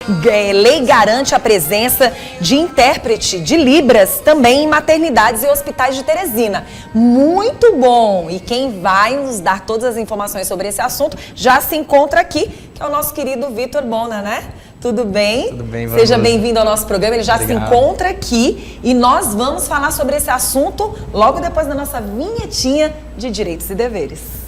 Lei garante a presença de intérprete de Libras também em maternidades e hospitais de Teresina. Muito bom! E quem vai nos dar todas as informações sobre esse assunto já se encontra aqui, que é o nosso querido Vitor Bona, né? Tudo bem? Tudo bem, Seja bem-vindo ao nosso programa. Ele já Obrigado. se encontra aqui e nós vamos falar sobre esse assunto logo depois da nossa vinhetinha de Direitos e Deveres.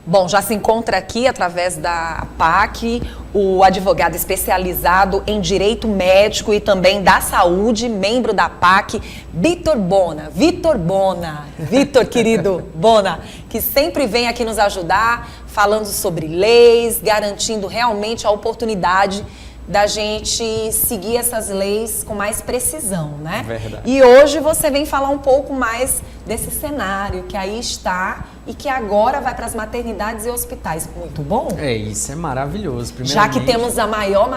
Bom, já se encontra aqui, através da PAC, o advogado especializado em direito médico e também da saúde, membro da PAC, Vitor Bona. Vitor, querido Bona, que sempre vem aqui nos ajudar, falando sobre leis, garantindo realmente a oportunidade da gente seguir essas leis com mais precisão, né? Verdade. E hoje você vem falar um pouco mais desse cenário que aí está e que agora vai para as maternidades e hospitais. Muito bom? Isso é maravilhoso. Já que temos a maior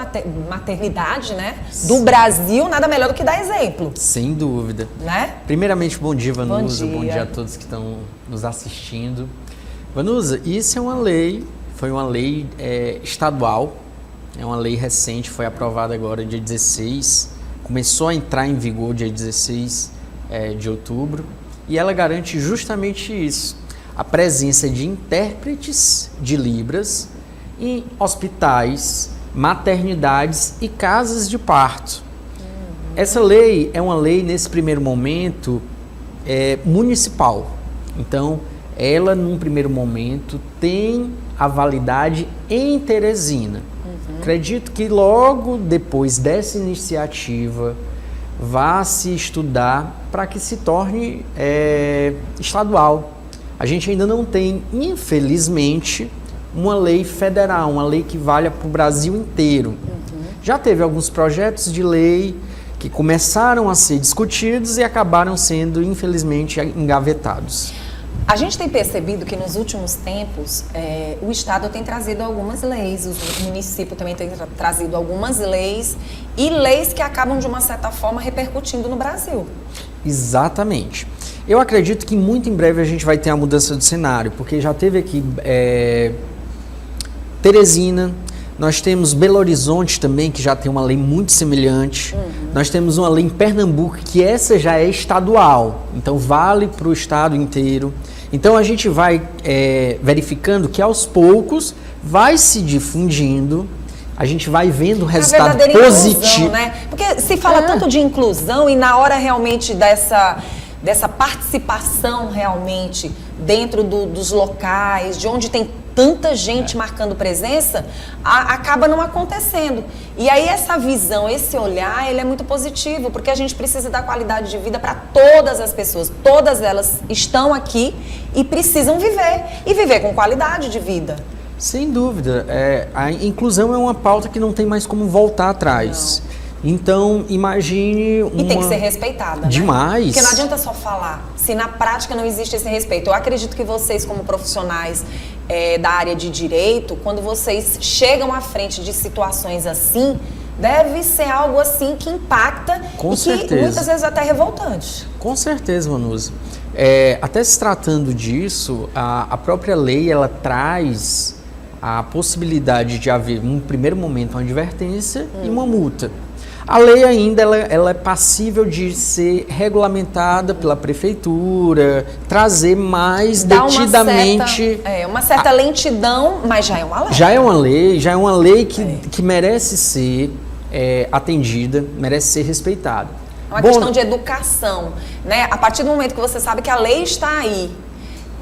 maternidade, né, do Brasil, nada melhor do que dar exemplo. Sem dúvida. Né? Primeiramente, bom dia, Vanusa. Bom dia a todos que estão nos assistindo. Vanusa, isso é uma lei, foi uma lei estadual. É uma lei recente, foi aprovada agora dia 16, começou a entrar em vigor dia 16 de outubro, e ela garante justamente isso, a presença de intérpretes de Libras em hospitais, maternidades e casas de parto. Essa lei é uma lei, nesse primeiro momento, municipal. Então, ela, num primeiro momento, tem a validade em Teresina. Acredito que logo depois dessa iniciativa vá se estudar para que se torne estadual. A gente ainda não tem, infelizmente, uma lei federal, uma lei que valha para o Brasil inteiro. Já teve alguns projetos de lei que começaram a ser discutidos e acabaram sendo, infelizmente, engavetados. A gente tem percebido que nos últimos tempos o Estado tem trazido algumas leis, o município também tem trazido algumas leis e leis que acabam de uma certa forma repercutindo no Brasil. Exatamente. Eu acredito que muito em breve a gente vai ter a mudança de cenário, porque já teve aqui Teresina, nós temos Belo Horizonte também, que já tem uma lei muito semelhante. Nós temos uma lei em Pernambuco, que essa já é estadual, então vale para o estado inteiro. Então a gente vai verificando que aos poucos vai se difundindo, a gente vai vendo o resultado positivo. Inclusão, né? Porque se fala tanto de inclusão e na hora realmente dessa participação realmente dentro dos locais, de onde tem tanta gente marcando presença, acaba não acontecendo. E aí essa visão, esse olhar, ele é muito positivo, porque a gente precisa dar qualidade de vida para todas as pessoas. Todas elas estão aqui e precisam viver, e viver com qualidade de vida. Sem dúvida. A inclusão é uma pauta que não tem mais como voltar atrás. Não. Então, imagine E tem que ser respeitada, demais. Né? Porque não adianta só falar, se na prática não existe esse respeito. Eu acredito que vocês, como profissionais da área de direito, quando vocês chegam à frente de situações assim, deve ser algo assim que impacta Com e certeza. Que muitas vezes até revoltante. Com certeza, Vanusa. Até se tratando disso, a própria lei, ela traz a possibilidade de haver, num primeiro momento, uma advertência e uma multa. A lei ainda ela é passível de ser regulamentada pela prefeitura, trazer mais detidamente... Uma certa lentidão, mas já é uma lei. Já é uma lei que merece ser atendida, merece ser respeitada. É uma questão de educação, né? A partir do momento que você sabe que a lei está aí,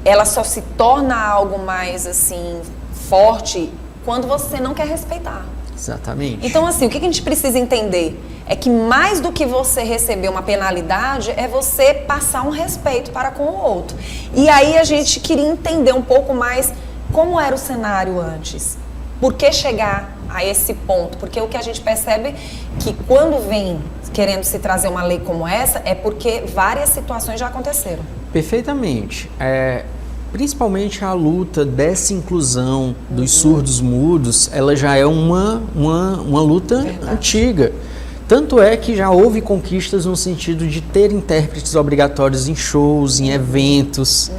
ela só se torna algo mais, assim, forte quando você não quer respeitar. Exatamente. Então, assim, o que a gente precisa entender é que mais do que você receber uma penalidade, é você passar um respeito para com o outro. E aí a gente queria entender um pouco mais como era o cenário antes. Por que chegar a esse ponto? Porque o que a gente percebe que quando vem querendo se trazer uma lei como essa, é porque várias situações já aconteceram. Perfeitamente. Principalmente a luta dessa inclusão dos surdos mudos, ela já é uma luta antiga. Tanto é que já houve conquistas no sentido de ter intérpretes obrigatórios em shows, em eventos.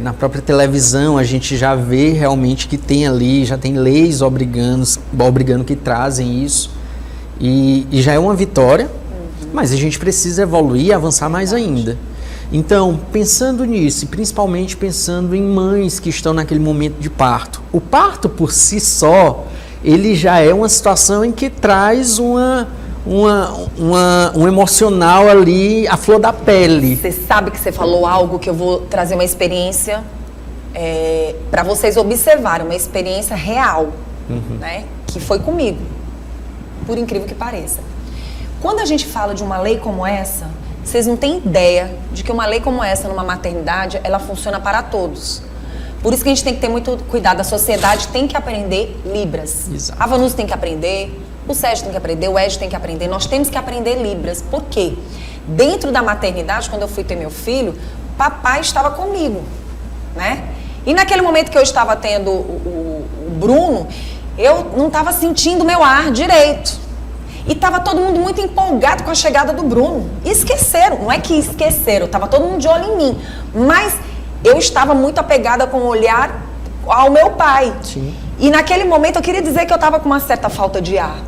Na própria televisão a gente já vê realmente que tem ali, já tem leis obrigando que trazem isso. E já é uma vitória, mas a gente precisa evoluir e avançar mais ainda. Então, pensando nisso, e principalmente pensando em mães que estão naquele momento de parto. O parto por si só, ele já é uma situação em que traz um emocional ali, a flor da pele. Você sabe que você falou algo que eu vou trazer uma experiência para vocês observarem, uma experiência real, né? Que foi comigo, por incrível que pareça. Quando a gente fala de uma lei como essa, vocês não têm ideia de que uma lei como essa numa maternidade, ela funciona para todos. Por isso que a gente tem que ter muito cuidado. A sociedade tem que aprender Libras. Exato. A Vanusa tem que aprender, o Sérgio tem que aprender, o Ed tem que aprender. Nós temos que aprender Libras. Por quê? Dentro da maternidade, quando eu fui ter meu filho, papai estava comigo, né? E naquele momento que eu estava tendo o Bruno, eu não estava sentindo meu ar direito. E estava todo mundo muito empolgado com a chegada do Bruno. E esqueceram, não é que esqueceram, estava todo mundo de olho em mim. Mas eu estava muito apegada com o olhar ao meu pai. Sim. E naquele momento eu queria dizer que eu estava com uma certa falta de ar.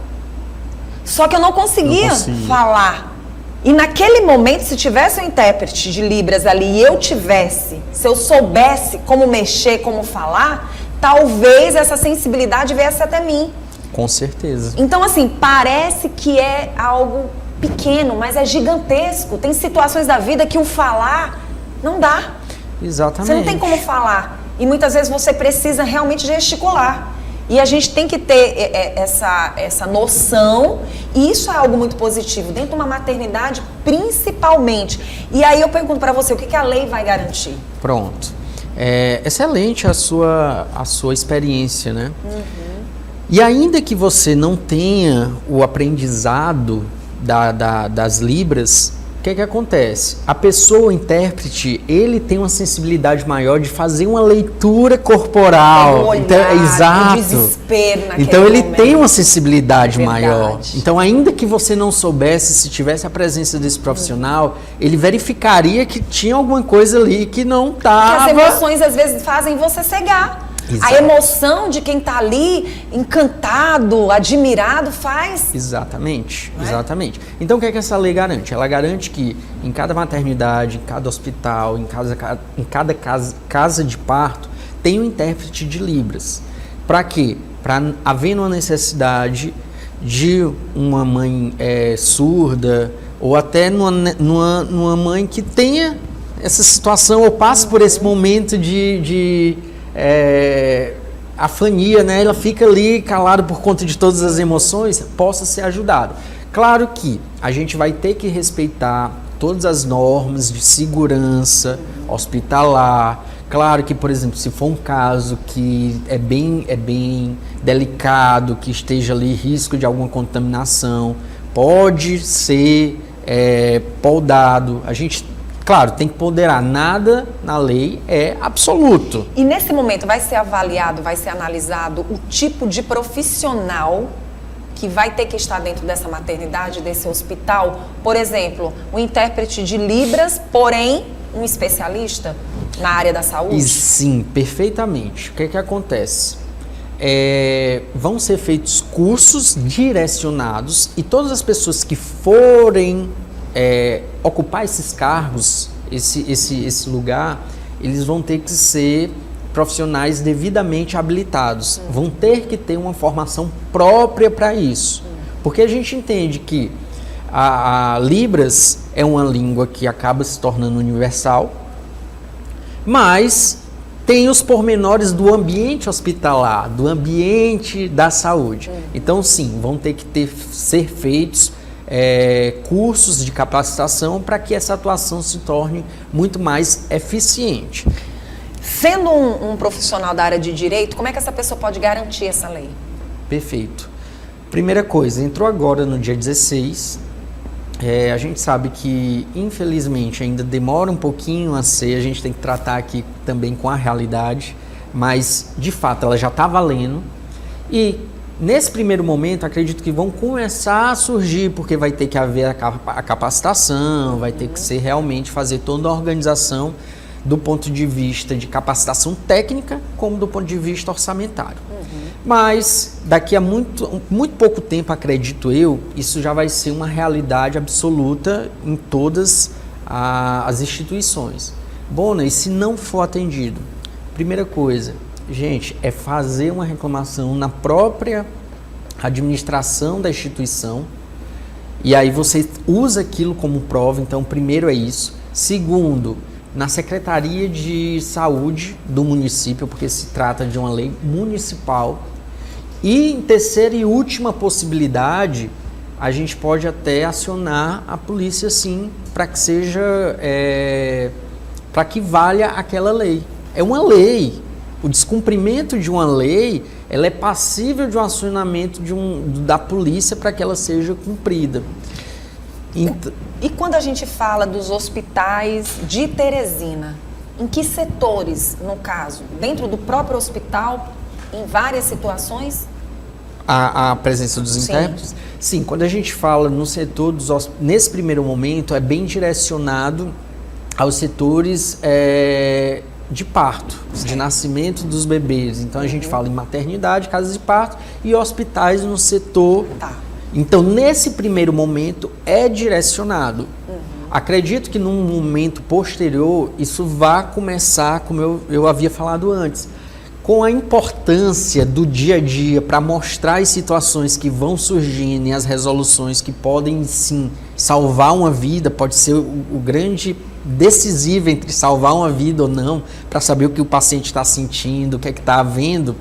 Só que eu não conseguia falar. E naquele momento, se tivesse um intérprete de Libras ali e eu tivesse, se eu soubesse como mexer, como falar, talvez essa sensibilidade viesse até mim. Com certeza. Então, assim, parece que é algo pequeno, mas é gigantesco. Tem situações da vida que o falar não dá. Exatamente. Você não tem como falar. E muitas vezes você precisa realmente gesticular. E a gente tem que ter essa noção. E isso é algo muito positivo. Dentro de uma maternidade, principalmente. E aí eu pergunto para você, o que a lei vai garantir? Pronto. Excelente a sua experiência, né? E ainda que você não tenha o aprendizado das Libras, o que acontece? A pessoa, o intérprete, ele tem uma sensibilidade maior de fazer uma leitura corporal. Um olhar, então, exato. Um desespero naquele então ele momento. tem uma sensibilidade Verdade. maior. Então, ainda que você não soubesse, se tivesse a presença desse profissional, ele verificaria que tinha alguma coisa ali que não estava. Porque as emoções às vezes fazem você cegar. Exato. A emoção de quem está ali, encantado, admirado, faz. Exatamente, Não é? exatamente. Então o que essa lei garante? Ela garante que em cada maternidade, em cada hospital, em cada casa de parto, tem um intérprete de Libras. Para quê? Para havendo uma necessidade de uma mãe surda, ou até numa mãe que tenha essa situação, ou passe por esse momento de afania, né? Ela fica ali calada por conta de todas as emoções, possa ser ajudado. Claro que a gente vai ter que respeitar todas as normas de segurança hospitalar. Claro que, por exemplo, se for um caso que é bem delicado, que esteja ali risco de alguma contaminação, pode ser podado. A gente, claro, tem que ponderar, nada na lei é absoluto. E nesse momento vai ser avaliado, vai ser analisado o tipo de profissional que vai ter que estar dentro dessa maternidade, desse hospital. Por exemplo, um intérprete de Libras, porém um especialista na área da saúde? E sim, perfeitamente. O que acontece? Vão ser feitos cursos direcionados e todas as pessoas que forem ocupar esses cargos, esse lugar, eles vão ter que ser profissionais devidamente habilitados. Vão ter que ter uma formação própria para isso. Porque a gente entende que a Libras é uma língua que acaba se tornando universal, mas tem os pormenores do ambiente hospitalar, do ambiente da saúde. Então, sim, vão ter que ser feitos cursos de capacitação para que essa atuação se torne muito mais eficiente. Sendo um profissional da área de direito, como é que essa pessoa pode garantir essa lei? Perfeito. Primeira coisa, entrou agora no dia 16, a gente sabe que, infelizmente, ainda demora um pouquinho a ser, a gente tem que tratar aqui também com a realidade, mas, de fato, ela já está valendo. E Nesse primeiro momento, acredito que vão começar a surgir, porque vai ter que haver a capacitação, vai ter que ser realmente fazer toda a organização do ponto de vista de capacitação técnica, como do ponto de vista orçamentário. Mas daqui a muito pouco tempo, acredito eu, isso já vai ser uma realidade absoluta em todas as instituições. Bom, e se não for atendido? Primeira coisa, gente, é fazer uma reclamação na própria administração da instituição, e aí você usa aquilo como prova. Então, primeiro é isso. Segundo, na Secretaria de Saúde do município, porque se trata de uma lei municipal. E em terceira e última possibilidade, a gente pode até acionar a polícia, sim, para que seja, para que valha aquela lei. É uma lei. O descumprimento de uma lei, ela é passível de um acionamento da polícia para que ela seja cumprida. E quando a gente fala dos hospitais de Teresina, em que setores, no caso? Dentro do próprio hospital, em várias situações? A presença dos intérpretes? Sim, quando a gente fala no setor nesse primeiro momento, é bem direcionado aos setores de parto, de nascimento dos bebês. Então a gente fala em maternidade, casas de parto e hospitais no setor. Tá. Então nesse primeiro momento é direcionado. Acredito que num momento posterior isso vai começar, como eu havia falado antes, com a importância do dia a dia para mostrar as situações que vão surgindo e as resoluções que podem sim salvar uma vida, pode ser o grande decisivo entre salvar uma vida ou não, para saber o que o paciente está sentindo, o que é que está havendo.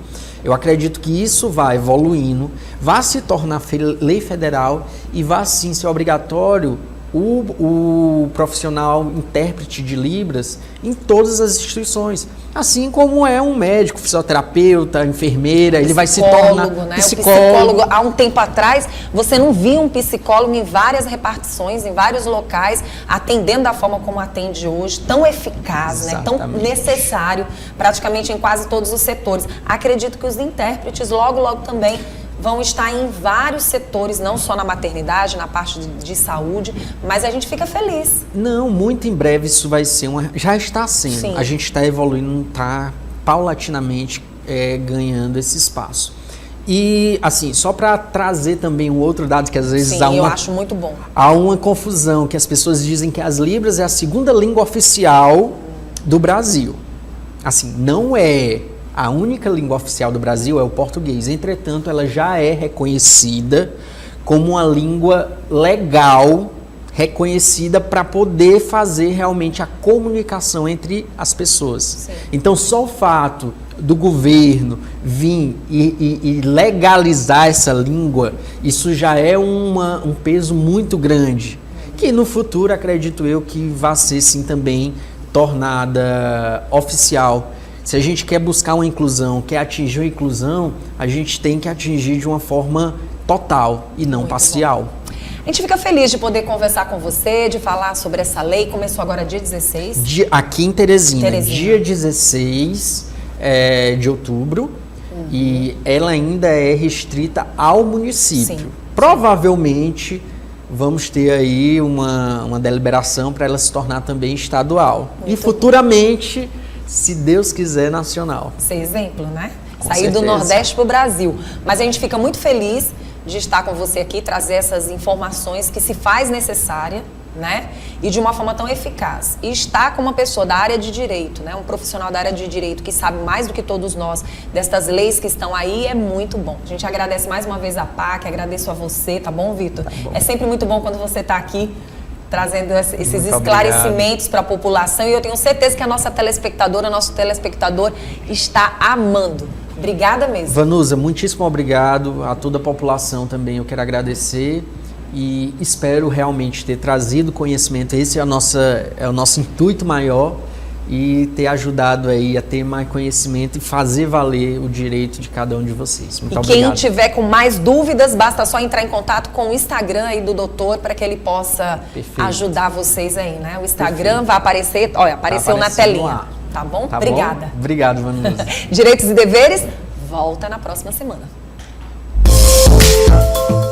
Eu acredito que isso vai evoluindo, vai se tornar lei federal e vai sim ser obrigatório o profissional intérprete de Libras em todas as instituições. Assim como é um médico, fisioterapeuta, enfermeira, ele vai se tornar psicólogo. Há um tempo atrás, você não via um psicólogo em várias repartições, em vários locais, atendendo da forma como atende hoje, tão eficaz, né, tão necessário, praticamente em quase todos os setores. Acredito que os intérpretes logo também vão estar em vários setores, não só na maternidade, na parte de saúde, mas a gente fica feliz. Não, muito em breve isso vai ser já está sendo. Sim. A gente está evoluindo, está paulatinamente ganhando esse espaço. E, assim, só para trazer também um outro dado que às vezes eu acho muito bom. Há uma confusão, que as pessoas dizem que as Libras é a segunda língua oficial do Brasil. Assim, não é. A única língua oficial do Brasil é o português. Entretanto, ela já é reconhecida como uma língua legal, reconhecida para poder fazer realmente a comunicação entre as pessoas. Sim. Então, só o fato do governo vir e legalizar essa língua, isso já é um peso muito grande, que no futuro, acredito eu, que vai ser sim também tornada oficial. Se a gente quer buscar uma inclusão, quer atingir uma inclusão, a gente tem que atingir de uma forma total e não parcial. Bom. A gente fica feliz de poder conversar com você, de falar sobre essa lei. Começou agora dia 16? Aqui em Teresina. Dia 16 de outubro. E ela ainda é restrita ao município. Sim. Provavelmente vamos ter aí uma deliberação para ela se tornar também estadual. Muito e futuramente... bom. Se Deus quiser, nacional. Ser exemplo, né? Sair do Nordeste para o Brasil. Mas a gente fica muito feliz de estar com você aqui, trazer essas informações que se faz necessária, né? E de uma forma tão eficaz. E estar com uma pessoa da área de direito, né? Um profissional da área de direito que sabe mais do que todos nós destas leis que estão aí é muito bom. A gente agradece mais uma vez a PAC, agradeço a você, tá bom, Vitor? Tá bom. É sempre muito bom quando você está aqui trazendo esses esclarecimentos para a população, e eu tenho certeza que a nossa telespectadora, nosso telespectador está amando. Obrigada mesmo. Vanusa, muitíssimo obrigado a toda a população também. Eu quero agradecer e espero realmente ter trazido conhecimento. Esse é o nosso intuito maior, e ter ajudado aí a ter mais conhecimento e fazer valer o direito de cada um de vocês. Muito obrigado. Quem tiver com mais dúvidas, basta só entrar em contato com o Instagram aí do doutor para que ele possa ajudar vocês aí, né? O Instagram vai aparecer, olha, apareceu na telinha. Lá. Tá bom? Tá Obrigada. Bom? Obrigado, Vanusa. Direitos e Deveres volta na próxima semana. Tchau.